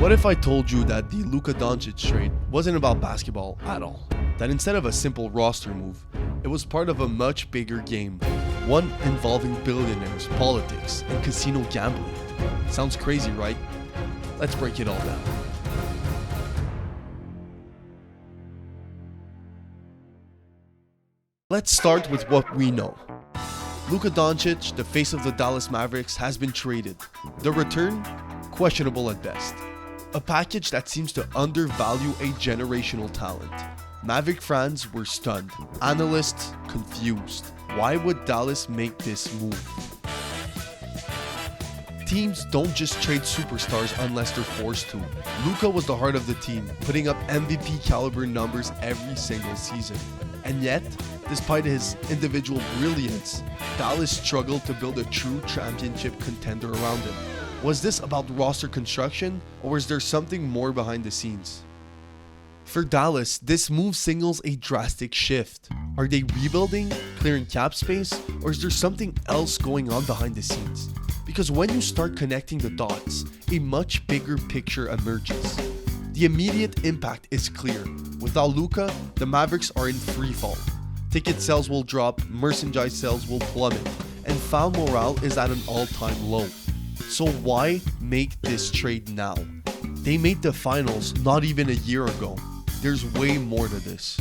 What if I told you that the Luka Doncic trade wasn't about basketball at all? That instead of a simple roster move, it was part of a much bigger game, one involving billionaires, politics, and casino gambling. Sounds crazy, right? Let's break it all down. Let's start with what we know. Luka Doncic, the face of the Dallas Mavericks, has been traded. The return? Questionable at best. A package that seems to undervalue a generational talent. Maverick fans were stunned. Analysts confused. Why would Dallas make this move? Teams don't just trade superstars unless they're forced to. Luka was the heart of the team, putting up MVP caliber numbers every single season. And yet, despite his individual brilliance, Dallas struggled to build a true championship contender around him. Was this about roster construction, or was there something more behind the scenes? For Dallas, this move signals a drastic shift. Are they rebuilding, clearing cap space, or is there something else going on behind the scenes? Because when you start connecting the dots, a much bigger picture emerges. The immediate impact is clear. Without Luka, the Mavericks are in free fall. Ticket sales will drop, merchandise sales will plummet, and fan morale is at an all-time low. So why make this trade now? They made the finals not even a year ago. There's way more to this.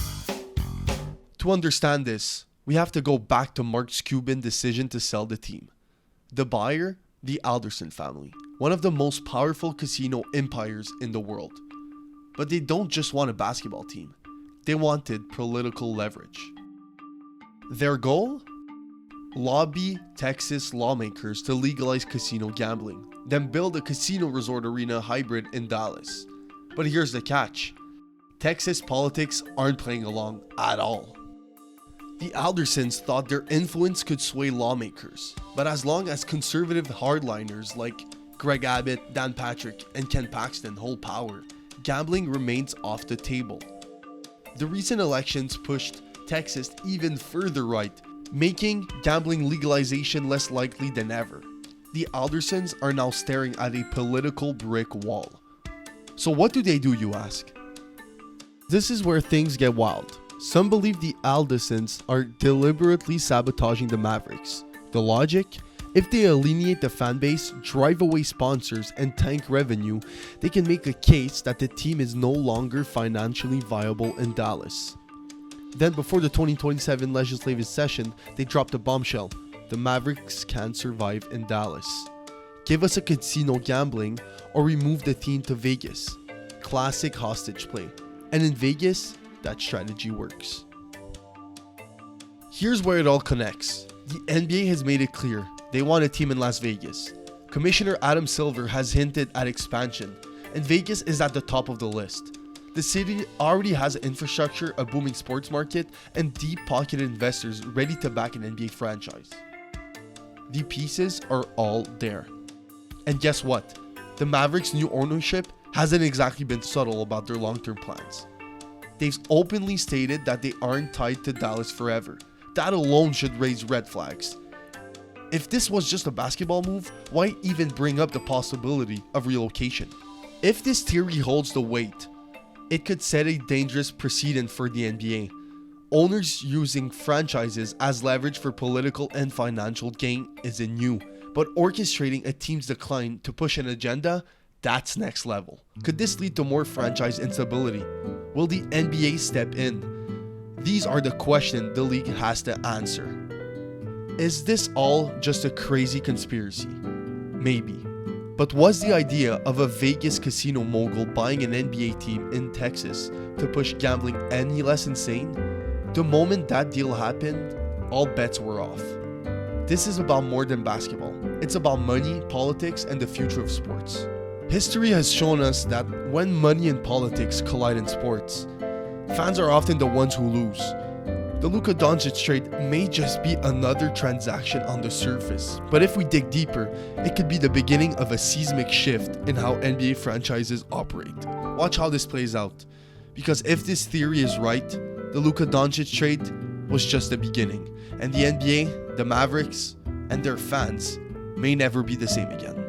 To understand this, we have to go back to Mark Cuban's decision to sell the team. The buyer, the Alderson family, one of the most powerful casino empires in the world. But they don't just want a basketball team. They wanted political leverage. Their goal? Lobby Texas lawmakers to legalize casino gambling, then build a casino resort arena hybrid in Dallas. But here's the catch. Texas politics aren't playing along at all. The Aldersons thought their influence could sway lawmakers, but as long as conservative hardliners like Greg Abbott, Dan Patrick, and Ken Paxton hold power, gambling remains off the table. The recent elections pushed Texas even further right, making gambling legalization less likely than ever. The Aldersons are now staring at a political brick wall. So what do they do, you ask? This is where things get wild. Some believe the Aldersons are deliberately sabotaging the Mavericks. The logic? If they alienate the fan base, drive away sponsors, and tank revenue, they can make a case that the team is no longer financially viable in Dallas. Then before the 2027 legislative session, they dropped a bombshell. The Mavericks can't survive in Dallas. Give us a casino gambling or remove the team to Vegas. Classic hostage play. And in Vegas, that strategy works. Here's where it all connects. The NBA has made it clear they want a team in Las Vegas. Commissioner Adam Silver has hinted at expansion, and Vegas is at the top of the list. The city already has infrastructure, a booming sports market, and deep-pocketed investors ready to back an NBA franchise. The pieces are all there. And guess what? The Mavericks' new ownership hasn't exactly been subtle about their long-term plans. They've openly stated that they aren't tied to Dallas forever. That alone should raise red flags. If this was just a basketball move, why even bring up the possibility of relocation? If this theory holds the weight, it could set a dangerous precedent for the NBA. Owners using franchises as leverage for political and financial gain isn't new, but orchestrating a team's decline to push an agenda, that's next level. Could this lead to more franchise instability? Will the NBA step in? These are the questions the league has to answer. Is this all just a crazy conspiracy? Maybe. But was the idea of a Vegas casino mogul buying an NBA team in Texas to push gambling any less insane? The moment that deal happened, all bets were off. This is about more than basketball. It's about money, politics, and the future of sports. History has shown us that when money and politics collide in sports, fans are often the ones who lose. The Luka Doncic trade may just be another transaction on the surface, but if we dig deeper, it could be the beginning of a seismic shift in how NBA franchises operate. Watch how this plays out, because if this theory is right, the Luka Doncic trade was just the beginning, and the NBA, the Mavericks, and their fans may never be the same again.